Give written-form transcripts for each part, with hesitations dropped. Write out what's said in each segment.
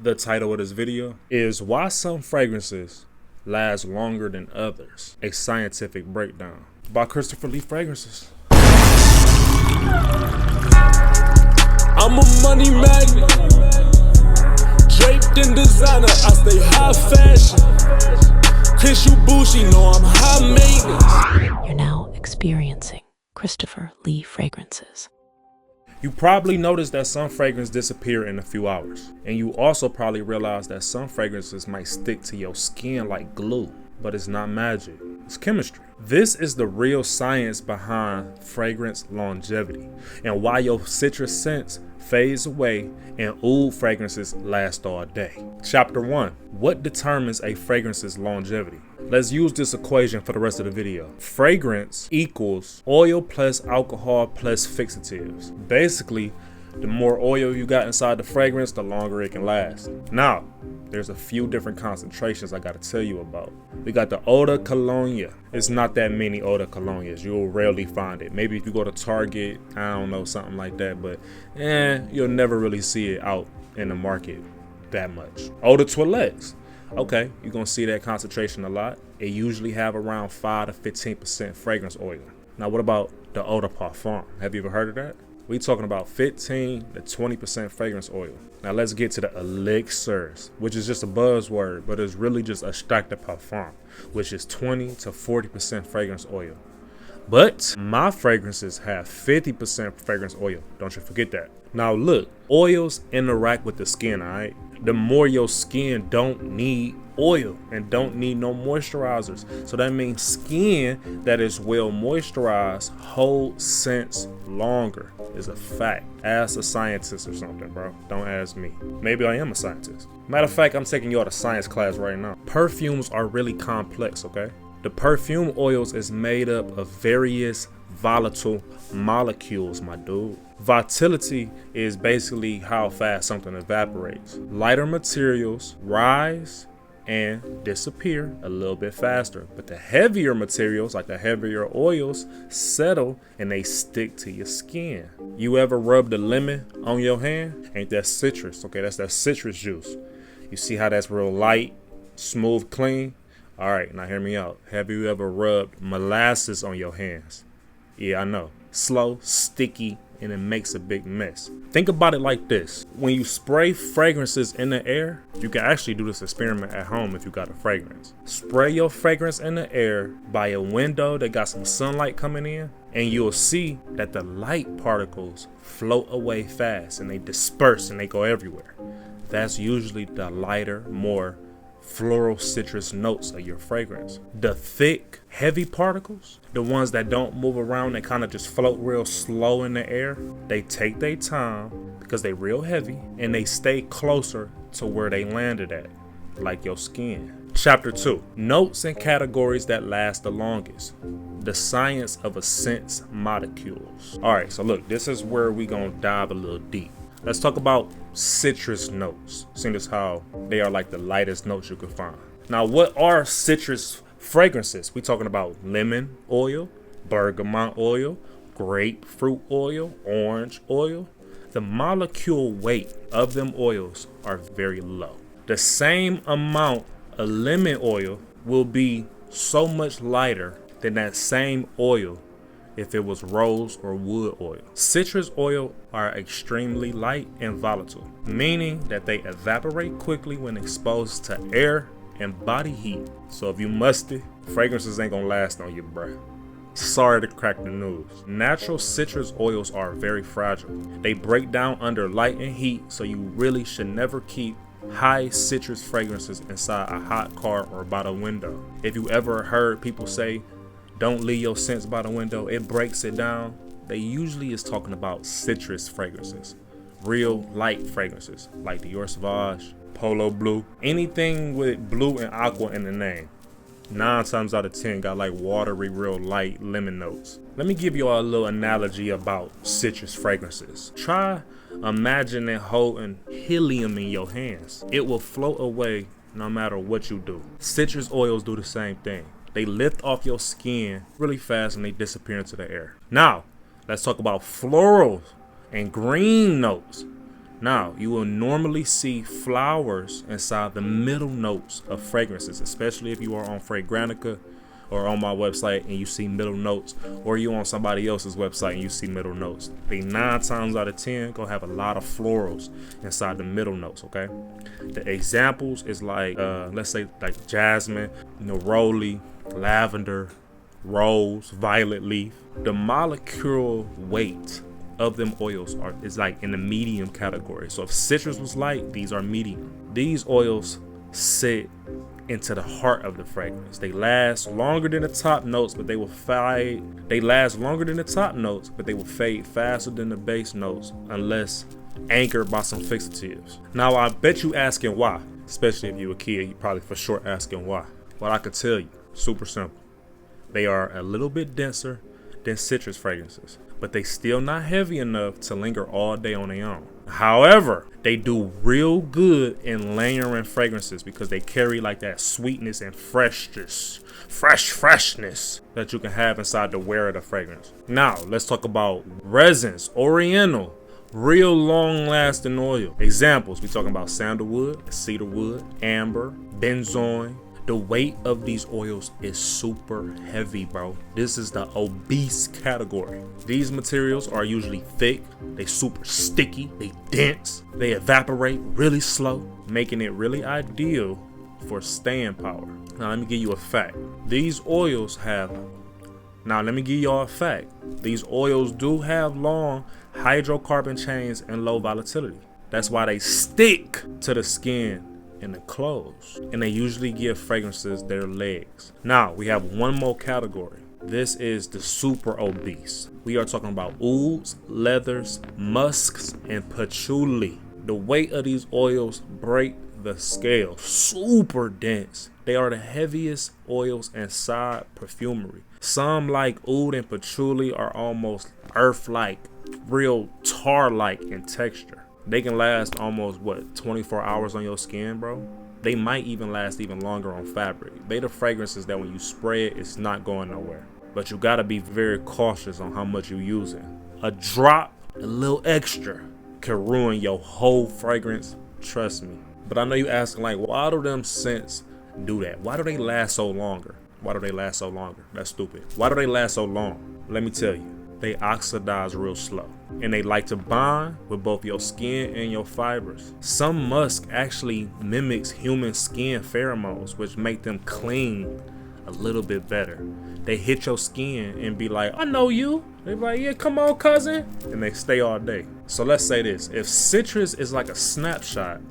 The title of this video is Why Some Fragrances Last Longer Than Others, a Scientific Breakdown by Christopher Lee Fragrances. I'm a money magnet, draped in designer, I stay high fashion. Chris Bushi, know I'm high maintenance. You're now experiencing Christopher Lee Fragrances. You probably noticed that some fragrances disappear in a few hours. And you also probably realize that some fragrances might stick to your skin like glue. But it's not magic, it's chemistry. This is the real science behind fragrance longevity and why your citrus scents fades away and oud fragrances last all day. Chapter 1. What determines a fragrance's longevity? Let's use this equation for the rest of the video. Fragrance equals oil plus alcohol plus fixatives. Basically, the more oil you got inside the fragrance, the longer it can last. Now, there's a few different concentrations I gotta tell you about. We got the eau de cologne. It's not that many eau de colognes. You'll rarely find it. Maybe if you go to Target, I don't know, something like that, but you'll never really see it out in the market that much. Eau de toilette. Okay, you're gonna see that concentration a lot. It usually have around 5 to 15% fragrance oil. Now, what about the eau de parfum? Have you ever heard of that? We talking about 15 to 20% fragrance oil. Now let's get to the elixirs, which is just a buzzword, but it's really just extrait de parfum, which is 20 to 40% fragrance oil. But my fragrances have 50% fragrance oil. Don't you forget that. Now look, oils interact with the skin, all right? The more your skin don't need oil and don't need no moisturizers. So that means skin that is well moisturized holds scents longer. Is a fact. Ask a scientist or something, bro. Don't ask me. Maybe I am a scientist. Matter of fact, I'm taking you out of science class right now. Perfumes are really complex, okay? The perfume oils is made up of various volatile molecules, my dude. Volatility is basically how fast something evaporates. Lighter materials rise and disappear a little bit faster, but the heavier materials, like the heavier oils, settle and they stick to your skin. You ever rubbed a lemon on your hand? Ain't that citrus? Okay, that's that citrus juice. You see how that's real light, smooth, clean? All right, now hear me out. Have you ever rubbed molasses on your hands? Yeah, I know. Slow, sticky, and it makes a big mess. Think about it like this. When you spray fragrances in the air, you can actually do this experiment at home if you got a fragrance. Spray your fragrance in the air by a window that got some sunlight coming in, and you'll see that the light particles float away fast and they disperse and they go everywhere. That's usually the lighter, more floral citrus notes of your fragrance. The thick, heavy particles, the ones that don't move around, they kind of just float real slow in the air, they take their time because they real heavy and they stay closer to where they landed at, like your skin. Chapter 2. Notes and categories that last the longest. The science of a scent's molecules. Alright, so look, this is where we gonna dive a little deep. Let's talk about citrus notes, seeing as how they are like the lightest notes you could find. Now, what are citrus fragrances? We talking about lemon oil, bergamot oil, grapefruit oil, orange oil. The molecule weight of them oils are very low. The same amount of lemon oil will be so much lighter than that same oil if it was rose or wood oil. Citrus oil are extremely light and volatile, meaning that they evaporate quickly when exposed to air and body heat. So if you musty, fragrances ain't gonna last on you, bruh. Sorry to crack the news. Natural citrus oils are very fragile. They break down under light and heat, so you really should never keep high citrus fragrances inside a hot car or by the window. If you ever heard people say, don't leave your scents by the window, it breaks it down, they usually is talking about citrus fragrances. Real light fragrances like Dior Sauvage, Polo Blue, anything with blue and aqua in the name. 9 times out of 10 got like watery, real light lemon notes. Let me give you all a little analogy about citrus fragrances. Try imagining holding helium in your hands. It will float away no matter what you do. Citrus oils do the same thing. They lift off your skin really fast and they disappear into the air. Now, let's talk about florals and green notes. Now, you will normally see flowers inside the middle notes of fragrances, especially if you are on Fragrantica or on my website and you see middle notes, or you on somebody else's website and you see middle notes. They 9 times out of 10 gonna have a lot of florals inside the middle notes, okay? The examples is like, let's say like jasmine, neroli, lavender, rose, violet leaf. The molecular weight of them oils is like in the medium category. So if citrus was light, these are medium. These oils sit into the heart of the fragrance. They last longer than the top notes, but they will fade. They last longer than the top notes, but they will fade faster than the base notes unless anchored by some fixatives. Now, I bet you asking why, especially if you a kid, you probably for sure asking why. Well, I could tell you, super simple. They are a little bit denser than citrus fragrances, but they still not heavy enough to linger all day on their own. However, they do real good in layering fragrances because they carry like that sweetness and freshness that you can have inside the wear of the fragrance. Now, let's talk about resins, oriental, real long lasting oil. Examples, we talking about sandalwood, cedarwood, amber, benzoin. The weight of these oils is super heavy, bro. This is the obese category. These materials are usually thick, they super sticky, they dense, they evaporate really slow, making it really ideal for staying power. Now let me give you a fact. These oils have, let me give y'all a fact. These oils do have long hydrocarbon chains and low volatility. That's why they stick to the skin and the clothes, and they usually give fragrances their legs. Now we have one more category. This is the super obese. We are talking about ouds, leathers, musks, and patchouli. The weight of these oils break the scale. Super dense. They are the heaviest oils inside perfumery. Some like oud and patchouli are almost earth-like, real tar-like in texture. They can last almost 24 hours on your skin, bro. They might even last even longer on fabric. They the fragrances that when you spray it, it's not going nowhere. But you gotta be very cautious on how much you're using. A drop, a little extra, can ruin your whole fragrance, trust me. But I know you asking like, why do them scents do that? Why do they last so longer? Why do they last so longer? That's stupid. Why do they last so long? Let me tell you. They oxidize real slow, and they like to bond with both your skin and your fibers. Some musk actually mimics human skin pheromones, which make them cling a little bit better. They hit your skin and be like, I know you. They be like, yeah, come on, cousin. And they stay all day. So let's say this. If citrus is like a snapshot,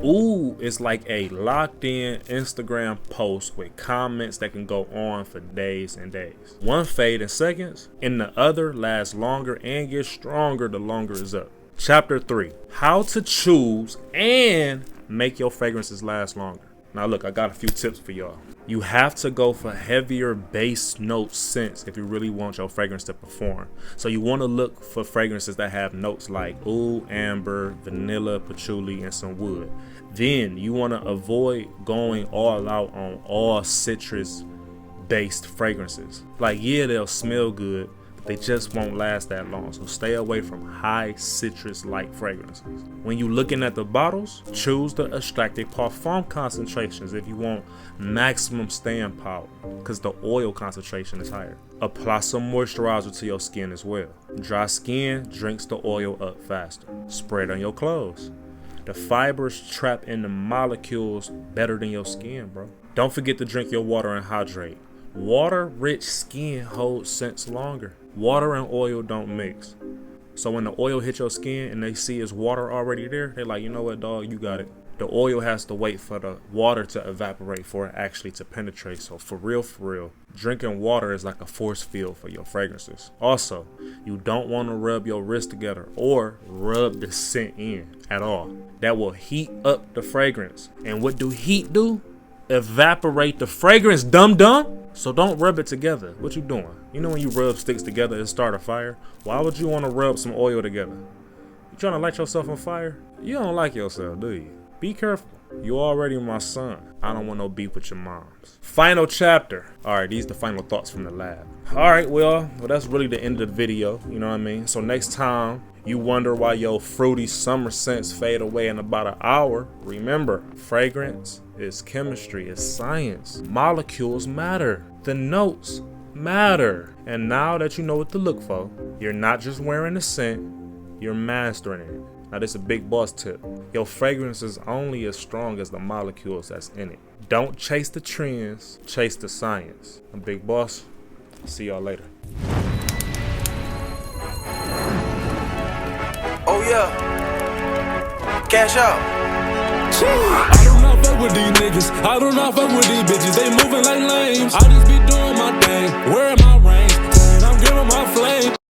oud is like a locked in Instagram post with comments that can go on for days and days. One fade in seconds, and the other lasts longer and gets stronger the longer it's up. Chapter 3, how to choose and make your fragrances last longer. Now look, I got a few tips for y'all. You have to go for heavier base note scents if you really want your fragrance to perform. So you want to look for fragrances that have notes like oud, amber, vanilla, patchouli, and some wood. Then you want to avoid going all out on all citrus based fragrances. Like, yeah, they'll smell good, but they just won't last that long. So stay away from high citrus like fragrances. When you're looking at the bottles, choose the extracted parfum concentrations if you want maximum staying power, because the oil concentration is higher. Apply some moisturizer to your skin as well. Dry skin drinks the oil up faster. Spray it on your clothes. The fibers trap in the molecules better than your skin, bro. Don't forget to drink your water and hydrate. Water-rich skin holds scents longer. Water and oil don't mix. So when the oil hits your skin and they see it's water already there, they're like, you know what, dog, you got it. The oil has to wait for the water to evaporate for it actually to penetrate. So for real, drinking water is like a force field for your fragrances. Also, you don't want to rub your wrist together or rub the scent in at all. That will heat up the fragrance. And what do heat do? Evaporate the fragrance, dum-dum. So don't rub it together. What you doing? You know when you rub sticks together and start a fire? Why would you want to rub some oil together? You trying to light yourself on fire? You don't like yourself, do you? Be careful. You already my son. I don't want no beef with your moms. Final chapter. Alright, these are the final thoughts from the lab. Alright, well, that's really the end of the video. You know what I mean? So next time You wonder why your fruity summer scents fade away in about an hour? Remember, fragrance is chemistry, it's science. Molecules matter. The notes matter. And now that you know what to look for, you're not just wearing the scent, you're mastering it. Now this is a big boss tip. Your fragrance is only as strong as the molecules that's in it. Don't chase the trends, chase the science. I'm Big Boss. See y'all later. Oh yeah, cash out. I do not fuck with these niggas. I do not fuck with these bitches. They moving like lames. I just be doing my thing. Wearing my ring. I'm giving my flame.